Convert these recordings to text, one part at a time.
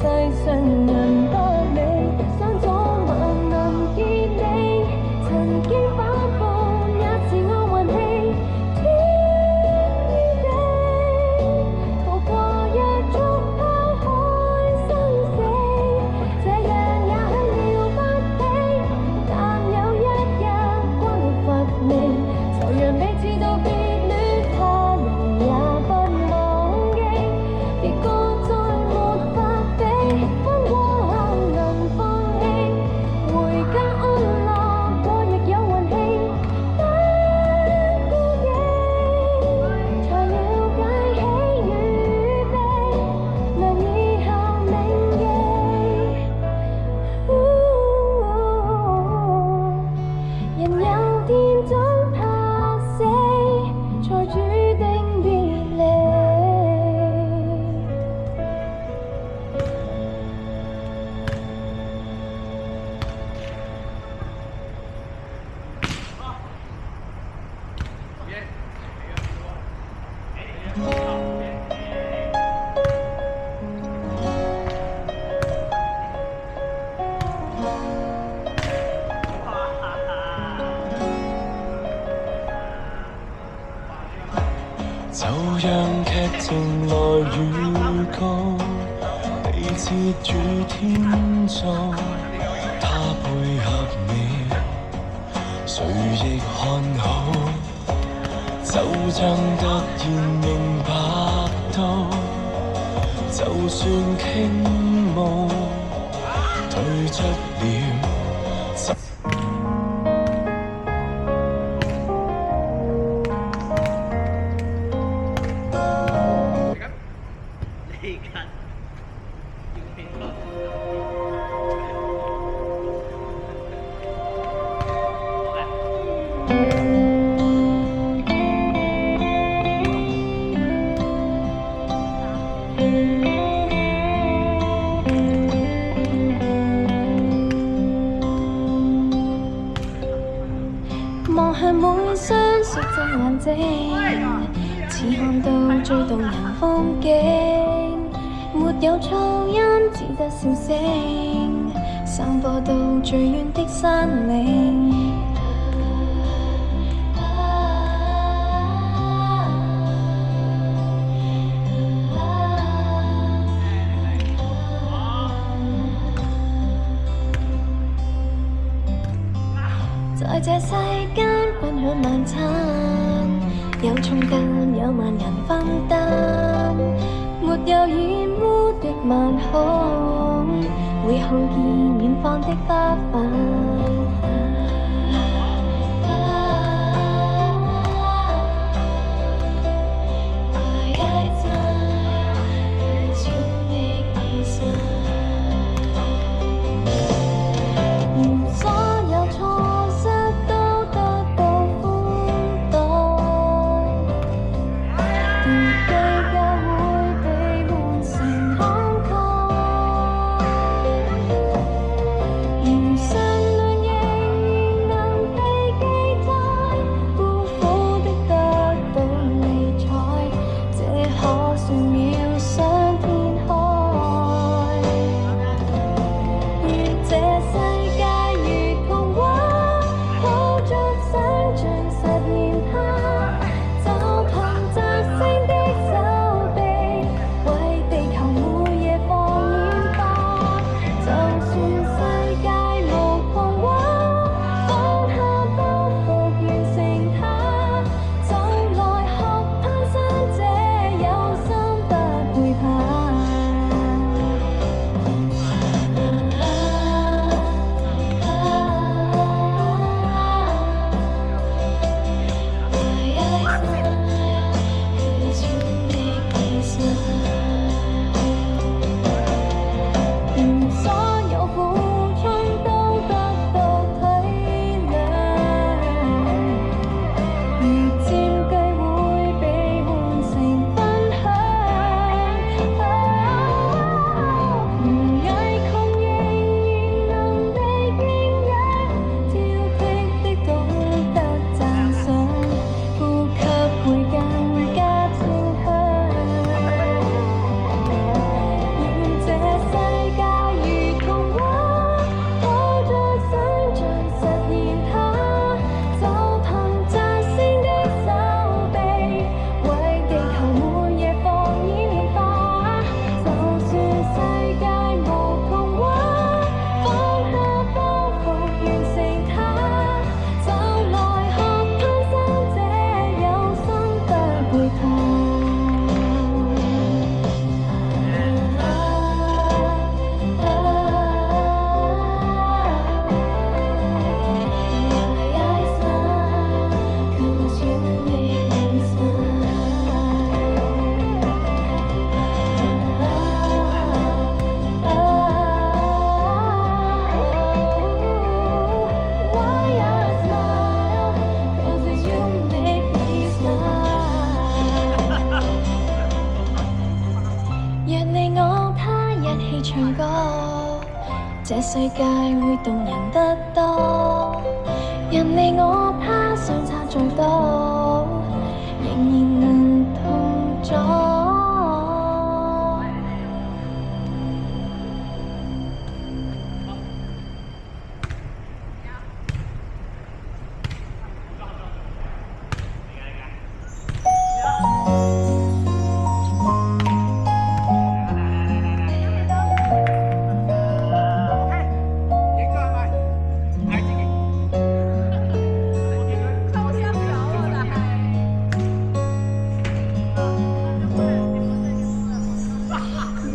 世上人不理，想早晚能見你。曾經反覆也是我運氣，天與地逃過一觸拋開生死，這樣也許了不起，但有一日關沒乏味，就讓彼此道別戀，他人也不忘記，別個再沒法比，分過後能放棄，回家安樂過亦有運氣，不顧忌，才了解喜與悲，能以後銘記。人有天總怕死，才注定別離。就讓劇情來預告，地設與天造，他配合你，誰亦看好。就像突然明白到，就算傾慕，退出了。望向每雙率真眼睛，似看到最動人風景，沒有噪音，只得笑聲，散播到最遠的山嶺。在這世間分享晚餐，有重擔有萬人分擔，沒有染污的晚空，會看見遠方的花瓣。起唱歌，這世界會動人得多。人離我他相差再多，仍然能同坐。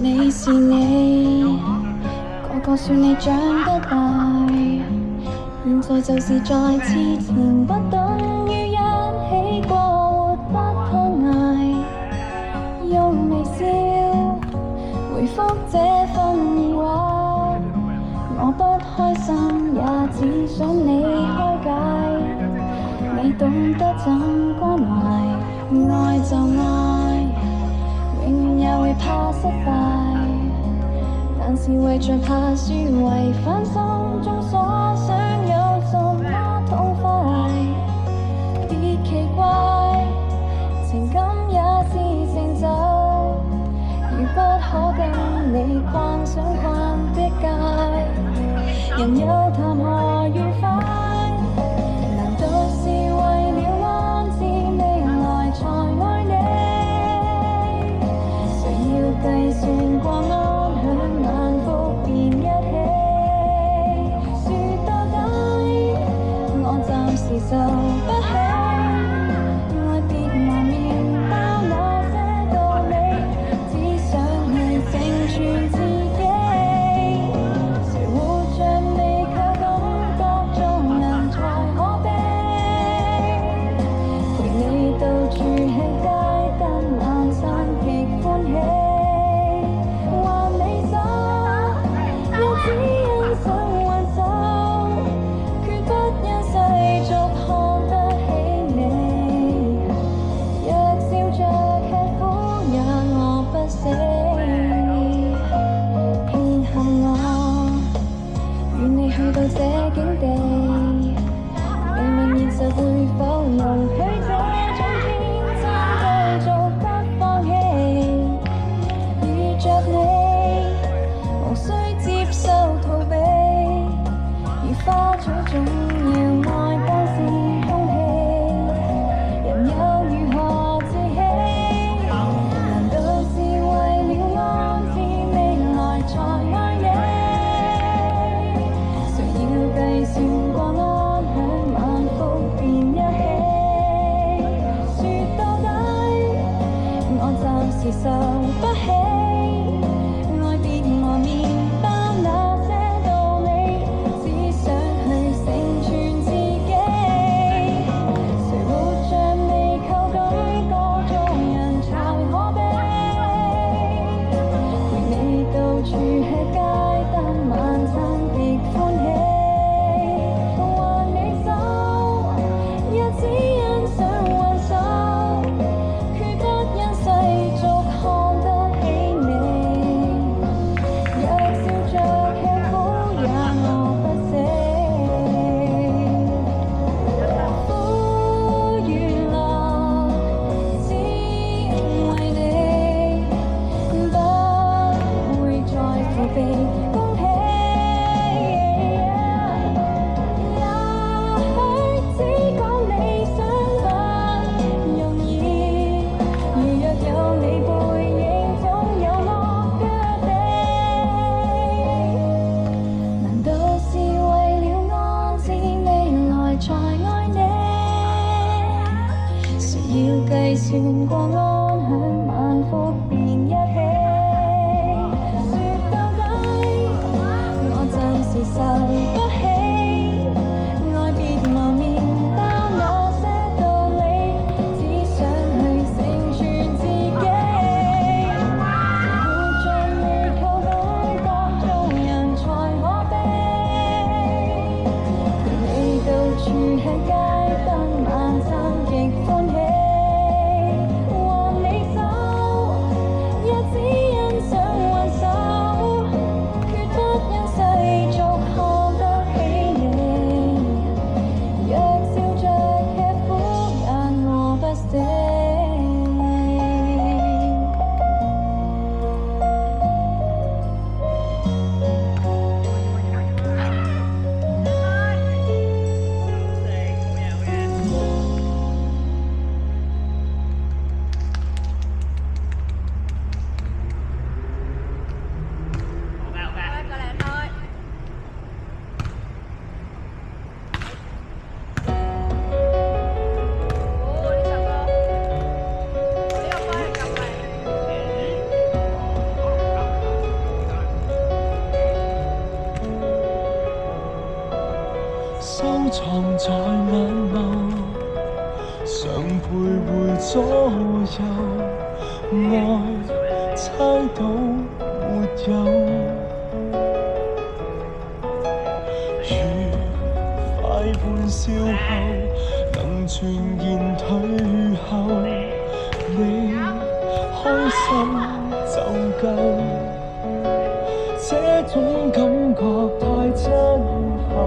你是你，個個算你長得大，現在就是再次前，不等於一起過活不可捱。用微笑回覆這份疑惑，我不開心也只想你開解，你懂得怎關懷，愛就愛。永遠也會怕失敗，但是為着怕輸違反心中所想，有什麼痛快？別奇怪，情感也是成就，如不可跟你逛想逛的街，人又談何愉快？難道是為了安置未來才愛你？計算過安享晚福便一起，說到底我暫時受不起，愛別忘麵包那些道理，只想去成全自己，誰活着未靠講藏在眼眸，常徘徊左右，愛猜到沒有？愉快半笑後，能全然退後，你開心就夠。這種感覺太真厚，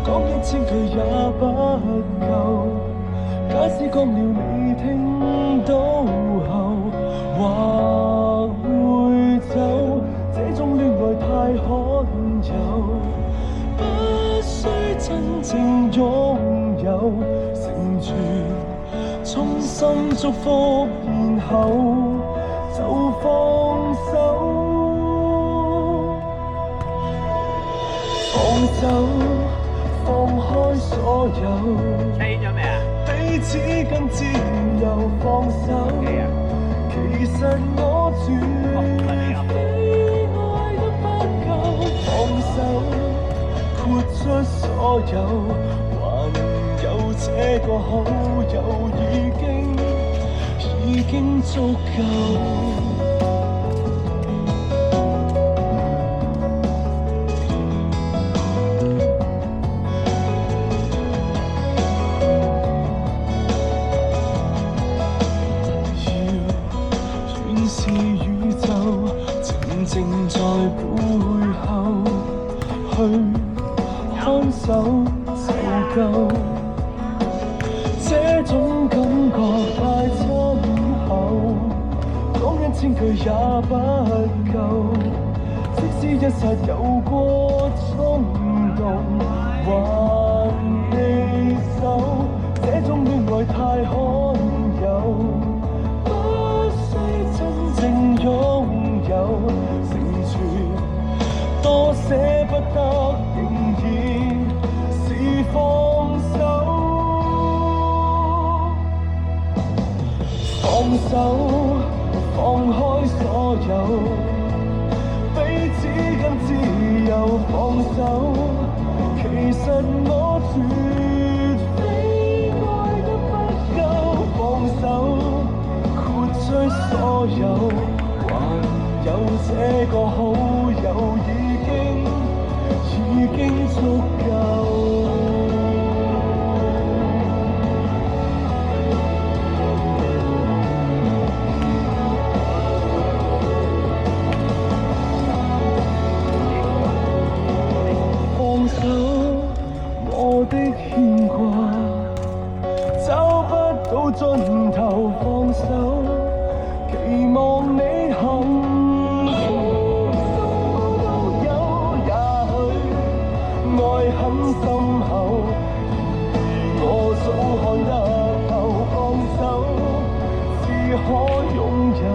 講1000句也不夠。假使講了你聽到後，或會走。這種戀愛太罕有，不需真正擁有，成全衷心祝福，然後就放手。放手，放開所有，彼此更自由。放手，其實我絕非愛得不夠。放手，豁出所有，還有這個好友已經足夠。靜在背後去看守就夠，這種感覺太深厚，講1000句也不夠。即使一剎有過衝動，還離手，這種戀愛太罕有，不需真正擁有。多捨不得，仍然是放手。放手，放開所有，彼此更自由。放手，其實我絕非愛得不夠。放手，豁出所有，還有這個好友已經足夠。放手，我的牽掛，找不到盡頭。放手，期望你肯。愛很深厚，我早看得透。放手，只可擁有。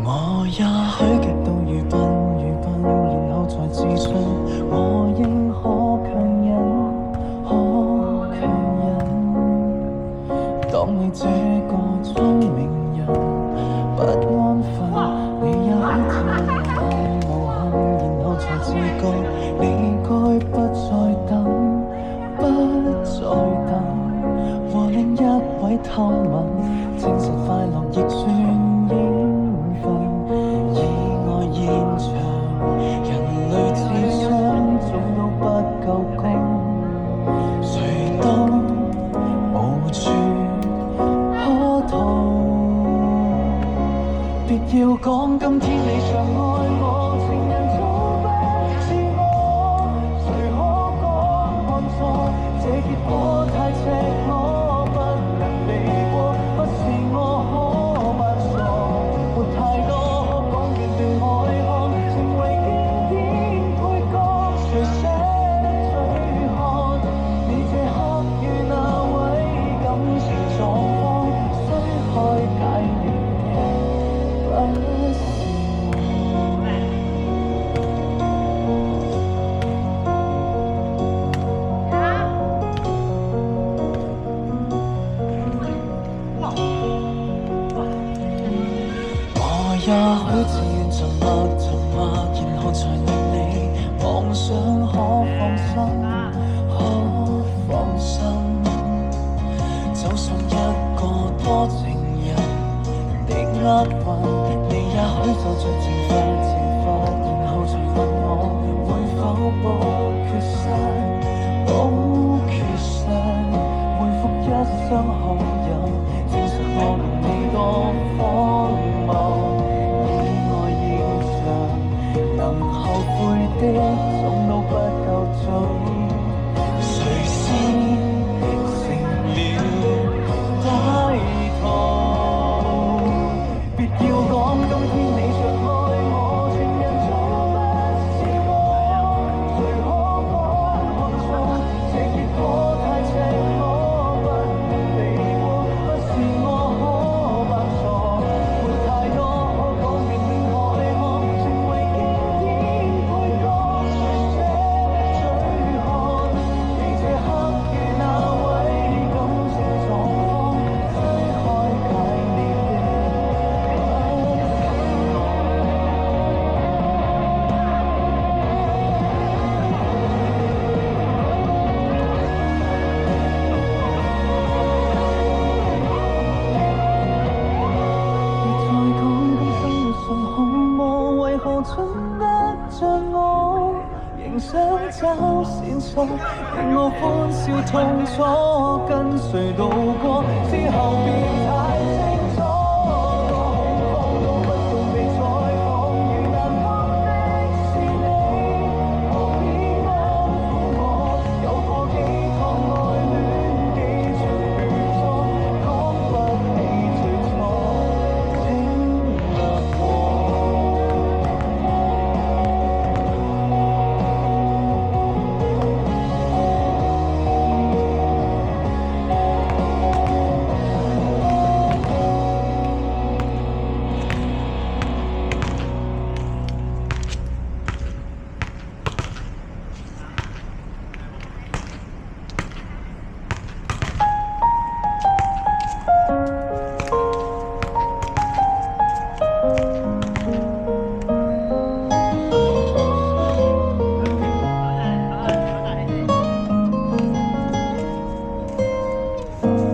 我也許極度愚笨，然後才自信，我應可強忍。當你這個聰明人不安分，你也許自愛無憾，然後才自覺你該不再等，和另一位偷吻，證實快樂亦算應份。意外現場，人類智商總都不夠高，誰都無處可逃。別要講今天你尚愛我，情人早不是我，誰可講看錯？這結果太赤裸，不能避過。後悔的總都不夠早，誰先成了歹徒？別要講今天你着愛我，情人早不是我，誰可幫看錯？這結果太赤裸，不能避過，不是我可扮傻，沒太多可講，明明愛我，成為經典配角。這醉漢，你這黑夜那位感情狀況，推開解你的仍想找線索，令我歡笑痛楚，跟誰度過之後別太清楚，個恐慌都不用被採訪，如難堪的是你，何必安撫我？有過幾趟愛戀，幾場亂錯，講不起最初，請略過。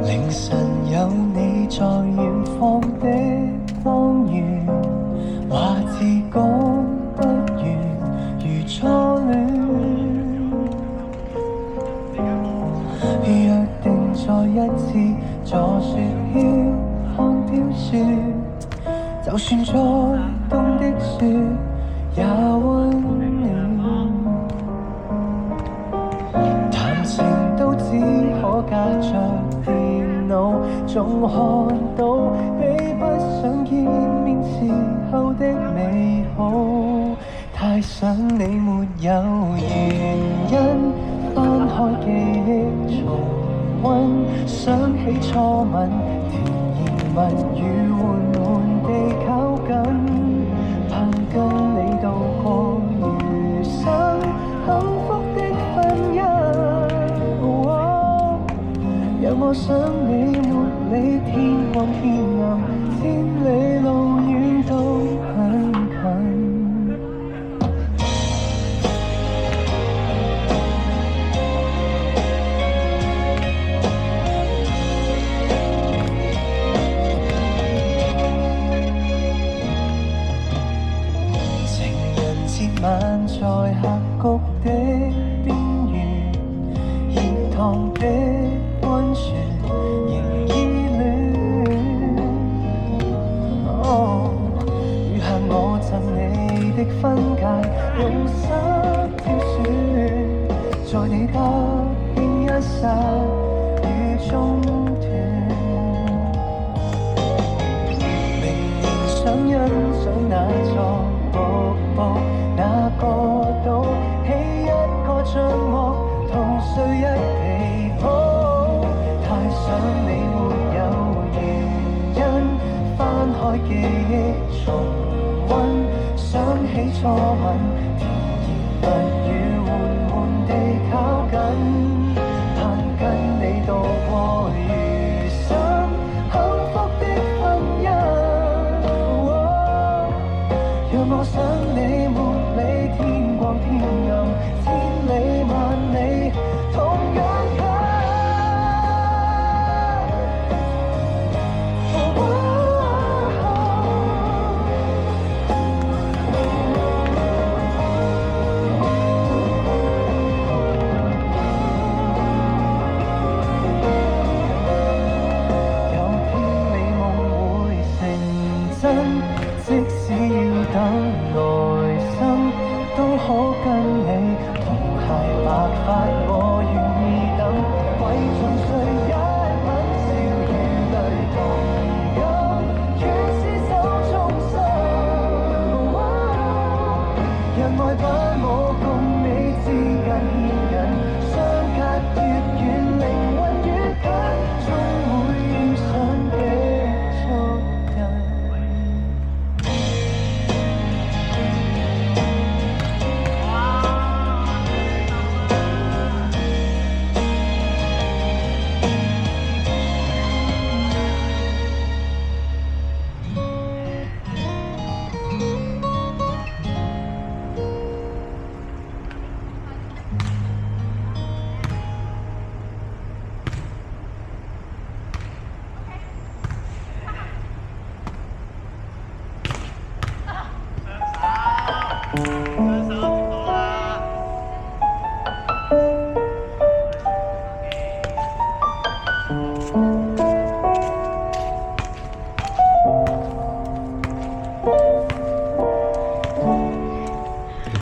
凌晨有你在遠方的光源，話自講不完，如初戀。約定再一次坐雪橇看飄雪，就算再凍的雪也溫暖。談情都只可隔着電腦，總看到比不想見面時候的美好。太想你沒有原因，翻開記憶重溫，想起初吻，甜言蜜語緩緩地靠近，盼跟你度過餘生幸福的婚姻。讓我想你沒理天光天暗，千里路遠都很近。情人節晚在峽谷的邊緣，熱燙的溫泉仍依戀。餘下我贈你的婚戒，用心挑選，在你答應一剎與中斷。明年想欣賞那座瀑布，那個島，起一個帳幕，同睡一地鋪。太想你沒有原因，翻開記憶重溫，想起初吻，甜言蜜語緩緩地靠近，盼跟你度過餘生幸福的婚姻。讓我想你沒理天光天暗，千里萬里同樣近。有天美夢會成真，即使要等來生。人愛把我共你接近。